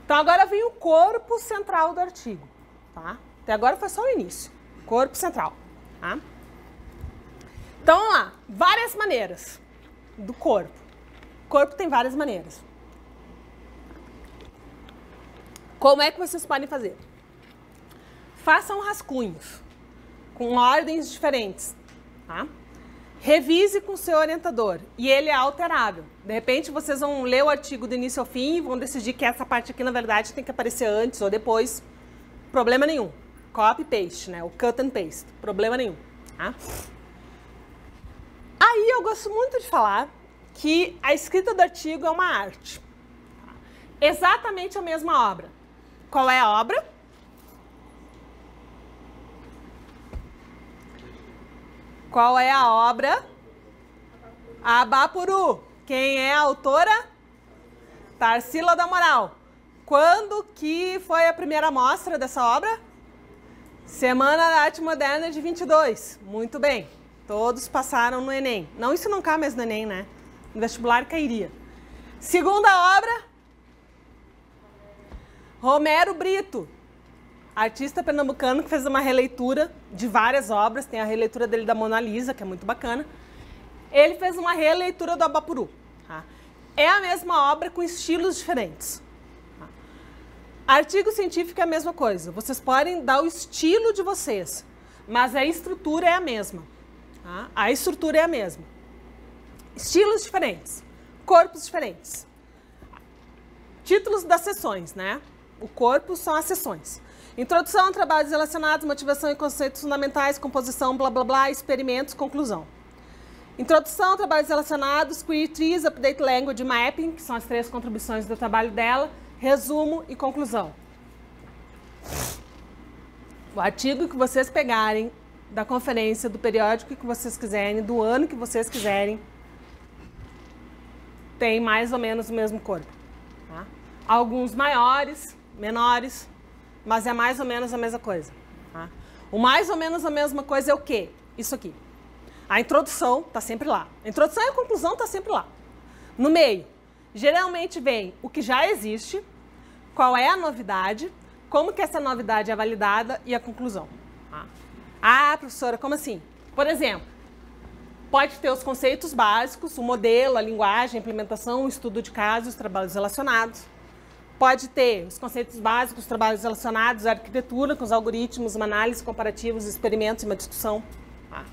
Então, agora vem o corpo central do artigo, tá? Até agora foi só o início. Corpo central, tá? Então, vamos lá. Várias maneiras do corpo. O corpo tem várias maneiras. Como é que vocês podem fazer? Façam rascunhos com ordens diferentes, tá? Revise com o seu orientador e ele é alterável. De repente, vocês vão ler o artigo do início ao fim e vão decidir que essa parte aqui, na verdade, tem que aparecer antes ou depois. Problema nenhum. Copy e paste, né? O cut and paste. Problema nenhum, tá? Aí eu gosto muito de falar que a escrita do artigo é uma arte. Exatamente a mesma obra. Qual é a obra? Qual é a obra? Abapuru. Quem é a autora? Tarsila do Amaral. Quando que foi a primeira mostra dessa obra? Semana da Arte Moderna de 22. Muito bem. Todos passaram no Enem. Não, isso não cai mais no Enem, né? No vestibular cairia. Segunda obra? Romero Brito. Artista pernambucano que fez uma releitura de várias obras. Tem a releitura dele da Mona Lisa, que é muito bacana. Ele fez uma releitura do Abapuru. Tá? É a mesma obra com estilos diferentes. Tá? Artigo científico é a mesma coisa. Vocês podem dar o estilo de vocês, mas a estrutura é a mesma. Tá? A estrutura é a mesma. Estilos diferentes. Corpos diferentes. Títulos das sessões, né? O corpo são as sessões. Introdução, trabalhos relacionados, motivação e conceitos fundamentais, composição, blá, blá, blá, experimentos, conclusão. Introdução, trabalhos relacionados, queer trees, update language, mapping, que são as 3 contribuições do trabalho dela, resumo e conclusão. O artigo que vocês pegarem da conferência, do periódico que vocês quiserem, do ano que vocês quiserem, tem mais ou menos o mesmo corpo. Tá? Alguns maiores, menores, mas é mais ou menos a mesma coisa. Tá? O mais ou menos a mesma coisa é o quê? Isso aqui. A introdução está sempre lá. A introdução e a conclusão está sempre lá. No meio, geralmente vem o que já existe, qual é a novidade, como que essa novidade é validada e a conclusão. Tá? Ah, professora, como assim? Por exemplo, pode ter os conceitos básicos, o modelo, a linguagem, a implementação, o estudo de casos, os trabalhos relacionados. Pode ter os conceitos básicos, os trabalhos relacionados, a arquitetura com os algoritmos, uma análise comparativa, os experimentos e uma discussão. Tá?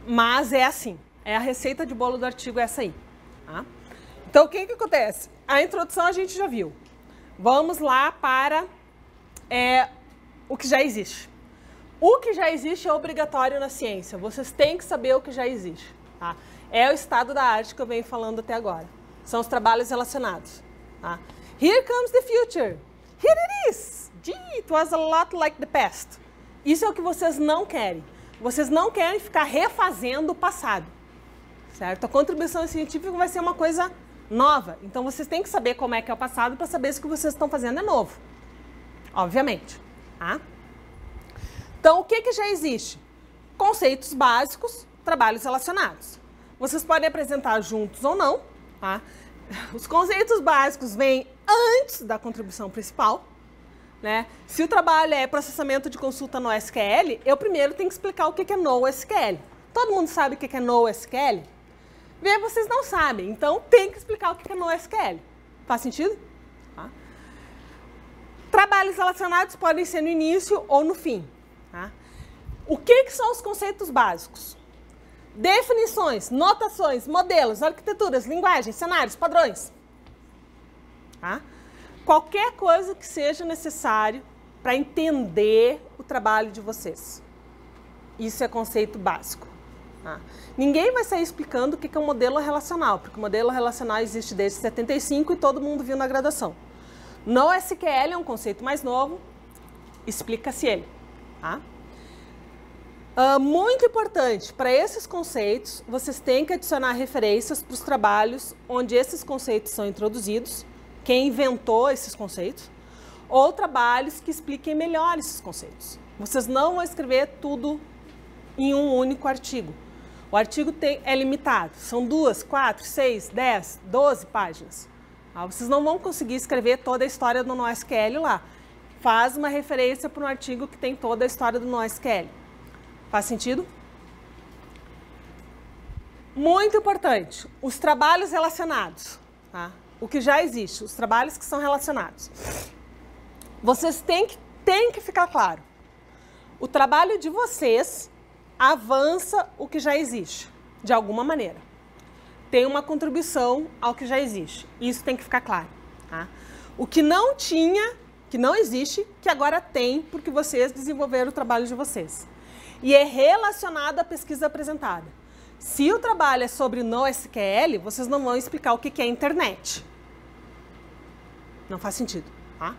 Mas é assim, é a receita de bolo do artigo é essa aí. Tá? Então, o que acontece? A introdução a gente já viu. Vamos lá para o que já existe. O que já existe é obrigatório na ciência. Vocês têm que saber o que já existe. Tá? É o estado da arte que eu venho falando até agora. São os trabalhos relacionados. Tá? Here comes the future. Here it is. Gee, it was a lot like the past. Isso é o que vocês não querem. Vocês não querem ficar refazendo o passado. Certo? A contribuição científica vai ser uma coisa nova. Então, vocês têm que saber como é que é o passado para saber se o que vocês estão fazendo é novo. Obviamente. Tá? Então, o que já existe? Conceitos básicos, trabalhos relacionados. Vocês podem apresentar juntos ou não. Tá? Os conceitos básicos vêm antes da contribuição principal. Né? Se o trabalho é processamento de consulta no SQL, eu primeiro tenho que explicar o que é NoSQL. Todo mundo sabe o que é NoSQL? Vê, vocês não sabem, então tem que explicar o que é NoSQL. Faz sentido? Tá? Trabalhos relacionados podem ser no início ou no fim. Tá? O que são os conceitos básicos? Definições, notações, modelos, arquiteturas, linguagens, cenários, padrões. Tá? Qualquer coisa que seja necessário para entender o trabalho de vocês. Isso é conceito básico. Tá? Ninguém vai sair explicando o que é um modelo relacional, porque o modelo relacional existe desde 75 e todo mundo viu na graduação. NoSQL é um conceito mais novo, explica-se ele. Tá? Muito importante, para esses conceitos, vocês têm que adicionar referências para os trabalhos onde esses conceitos são introduzidos, quem inventou esses conceitos, ou trabalhos que expliquem melhor esses conceitos. Vocês não vão escrever tudo em um único artigo. O artigo é limitado, são 2, 4, 6, 10, 12 páginas. Vocês não vão conseguir escrever toda a história do NoSQL lá. Faz uma referência para um artigo que tem toda a história do NoSQL. Faz sentido? Muito importante, os trabalhos relacionados. Tá? O que já existe, os trabalhos que são relacionados. Vocês têm que ficar claro. O trabalho de vocês avança o que já existe, de alguma maneira. Tem uma contribuição ao que já existe. Isso tem que ficar claro. Tá? O que não tinha, que não existe, que agora tem, porque vocês desenvolveram o trabalho de vocês. E é relacionado à pesquisa apresentada. Se o trabalho é sobre NoSQL, vocês não vão explicar o que é internet. Não faz sentido. Tá?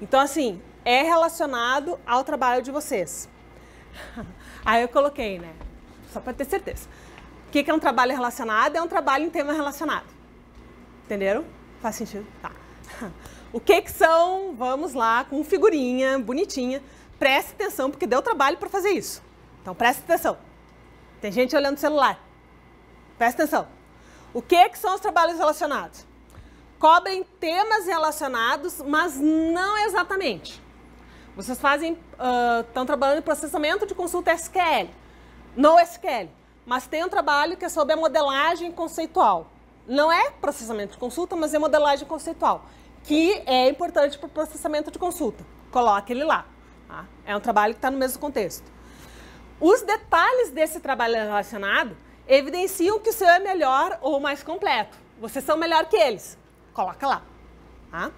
Então, assim, é relacionado ao trabalho de vocês. Aí eu coloquei, né? Só para ter certeza. O que é um trabalho relacionado? É um trabalho em tema relacionado. Entenderam? Faz sentido? Tá. O que são? Vamos lá, com figurinha bonitinha. Preste atenção, porque deu trabalho para fazer isso. Então, preste atenção. Tem gente olhando o celular. Presta atenção. O que são os trabalhos relacionados? Cobrem temas relacionados, mas não exatamente. Vocês estão trabalhando em processamento de consulta SQL, NoSQL, mas tem um trabalho que é sobre a modelagem conceitual. Não é processamento de consulta, mas é modelagem conceitual, que é importante para o processamento de consulta. Coloque ele lá. Tá? É um trabalho que está no mesmo contexto. Os detalhes desse trabalho relacionado evidenciam que o seu é melhor ou mais completo. Vocês são melhor que eles. Coloca lá. Tá?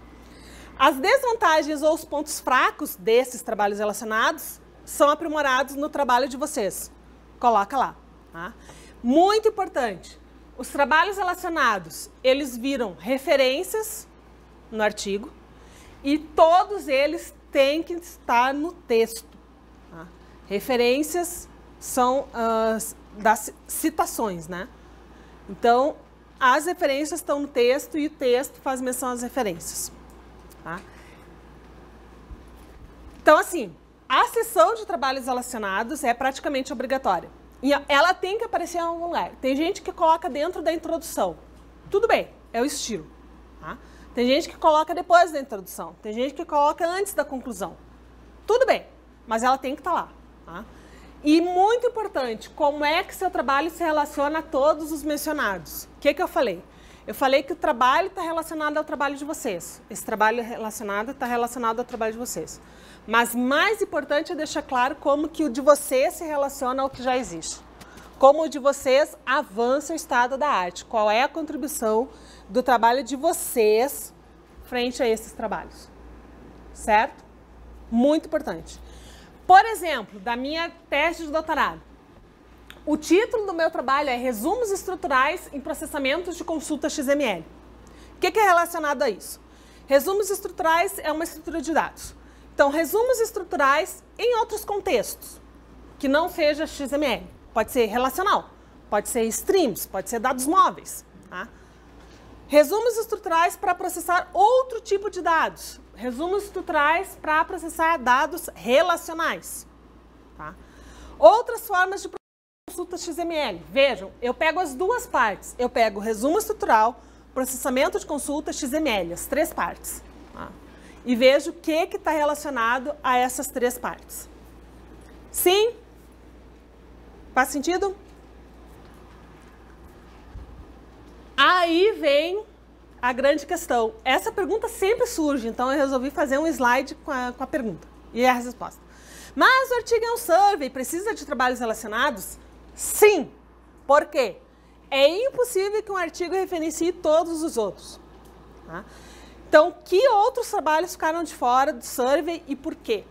As desvantagens ou os pontos fracos desses trabalhos relacionados são aprimorados no trabalho de vocês. Coloca lá. Tá? Muito importante. Os trabalhos relacionados, eles viram referências no artigo e todos eles têm que estar no texto. Tá? Referências são das citações, né? Então, as referências estão no texto e o texto faz menção às referências. Tá? Então, assim, a seção de trabalhos relacionados é praticamente obrigatória. E ela tem que aparecer em algum lugar. Tem gente que coloca dentro da introdução. Tudo bem, é o estilo. Tá? Tem gente que coloca depois da introdução. Tem gente que coloca antes da conclusão. Tudo bem, mas ela tem que estar lá. Tá? E muito importante, como é que seu trabalho se relaciona a todos os mencionados? O que eu falei? Eu falei que o trabalho está relacionado ao trabalho de vocês. Esse trabalho relacionado está relacionado ao trabalho de vocês. Mas mais importante é deixar claro como que o de vocês se relaciona ao que já existe. Como o de vocês avança o estado da arte. Qual é a contribuição do trabalho de vocês frente a esses trabalhos. Certo? Muito importante. Por exemplo, da minha tese de doutorado. O título do meu trabalho é Resumos Estruturais em Processamentos de Consulta XML. O que é relacionado a isso? Resumos estruturais é uma estrutura de dados. Então, resumos estruturais em outros contextos, que não seja XML. Pode ser relacional, pode ser streams, pode ser dados móveis. Tá? Resumos estruturais para processar outro tipo de dados. Resumos estruturais para processar dados relacionais. Tá? Outras formas de consulta XML. Vejam, eu pego as duas partes. Eu pego resumo estrutural, processamento de consulta XML, as três partes. Tá? E vejo o que está relacionado a essas três partes. Sim? Faz sentido? Aí vem a grande questão. Essa pergunta sempre surge, então eu resolvi fazer um slide com a pergunta e a resposta. Mas o artigo é um survey, precisa de trabalhos relacionados? Sim. Por quê? É impossível que um artigo referencie todos os outros. Tá? Então, que outros trabalhos ficaram de fora do survey e por quê?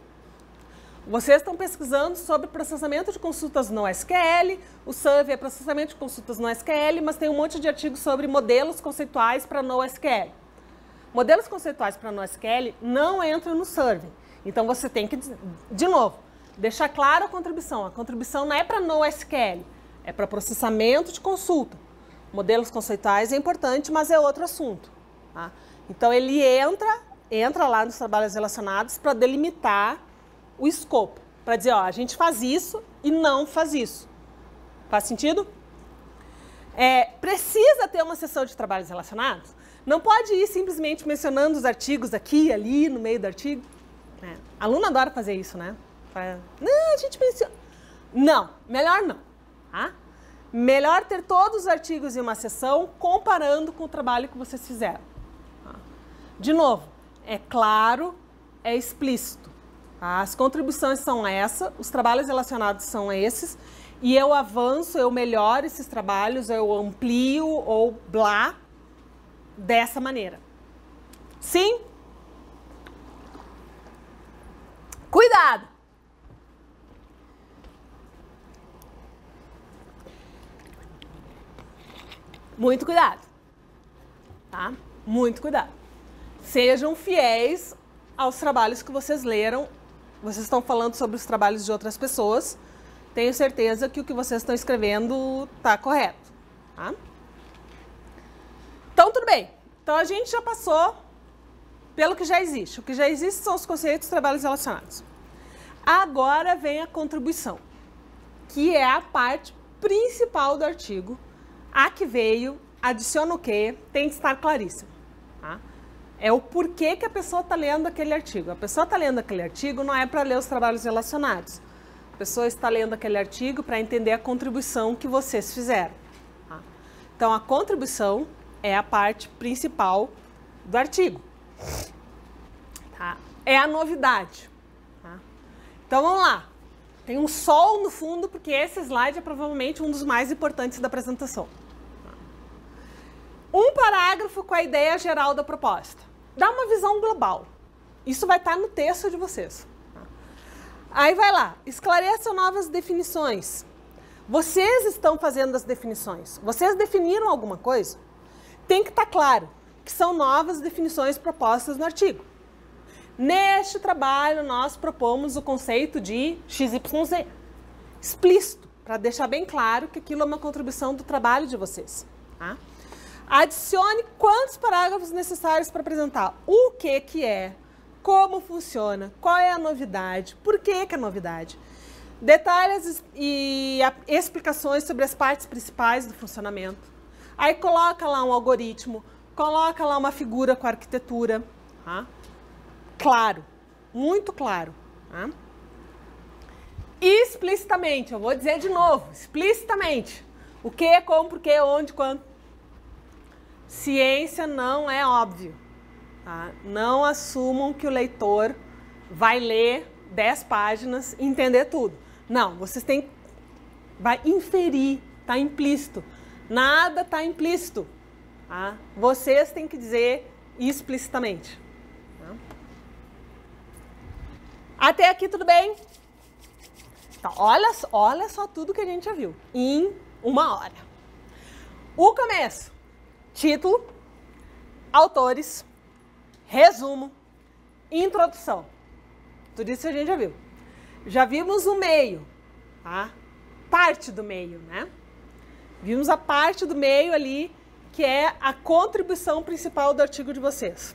Vocês estão pesquisando sobre processamento de consultas no SQL, o survey é processamento de consultas no SQL, mas tem um monte de artigos sobre modelos conceituais para NoSQL. Modelos conceituais para NoSQL não entram no survey. Então, você tem que, de novo, deixar clara a contribuição. A contribuição não é para NoSQL, é para processamento de consulta. Modelos conceituais é importante, mas é outro assunto. Tá? Então, ele entra lá nos trabalhos relacionados para delimitar o escopo. Para dizer, ó, a gente faz isso e não faz isso. Faz sentido? Precisa ter uma sessão de trabalhos relacionados? Não pode ir simplesmente mencionando os artigos aqui e ali, no meio do artigo. Aluno adora fazer isso, né? Não, a gente menciona. Não, melhor não. Tá? Melhor ter todos os artigos em uma sessão, comparando com o trabalho que vocês fizeram. Tá? De novo, é claro, é explícito. Tá? As contribuições são essas, os trabalhos relacionados são esses, e eu avanço, eu melhoro esses trabalhos, eu amplio ou blá, dessa maneira. Sim? Cuidado! Muito cuidado, tá? Muito cuidado. Sejam fiéis aos trabalhos que vocês leram. Vocês estão falando sobre os trabalhos de outras pessoas. Tenho certeza que o que vocês estão escrevendo está correto, tá? Então, tudo bem. Então, a gente já passou pelo que já existe. O que já existe são os conceitos de trabalhos relacionados. Agora vem a contribuição, que é a parte principal do artigo. A que veio, adiciona o que, tem que estar claríssimo. Tá? É o porquê que a pessoa está lendo aquele artigo. A pessoa está lendo aquele artigo não é para ler os trabalhos relacionados. A pessoa está lendo aquele artigo para entender a contribuição que vocês fizeram. Tá? Então, a contribuição é a parte principal do artigo. Tá? É a novidade. Tá? Então, vamos lá. Tem um sol no fundo, porque esse slide é provavelmente um dos mais importantes da apresentação. Um parágrafo com a ideia geral da proposta. Dá uma visão global. Isso vai estar no texto de vocês. Aí vai lá, esclareça novas definições. Vocês estão fazendo as definições. Vocês definiram alguma coisa? Tem que estar claro que são novas definições propostas no artigo. Neste trabalho, nós propomos o conceito de XYZ. Explícito, para deixar bem claro que aquilo é uma contribuição do trabalho de vocês. Tá? Adicione quantos parágrafos necessários para apresentar o que é, como funciona, qual é a novidade, por que é novidade. Detalhes e explicações sobre as partes principais do funcionamento. Aí coloca lá um algoritmo, coloca lá uma figura com arquitetura. Tá? Claro, muito claro. Tá? Explicitamente, eu vou dizer de novo, explicitamente. O que, como, por que, onde, quando. Ciência não é óbvio. Tá? Não assumam que o leitor vai ler 10 páginas e entender tudo. Não, vocês têm... Vai inferir, está implícito. Nada está implícito. Tá? Vocês têm que dizer explicitamente. Tá? Até aqui tudo bem? Então, olha só tudo que a gente já viu em 1 hora. O começo. Título, autores, resumo, introdução. Tudo isso a gente já viu. Já vimos o meio, tá? Parte do meio, né? Vimos a parte do meio ali, que é a contribuição principal do artigo de vocês.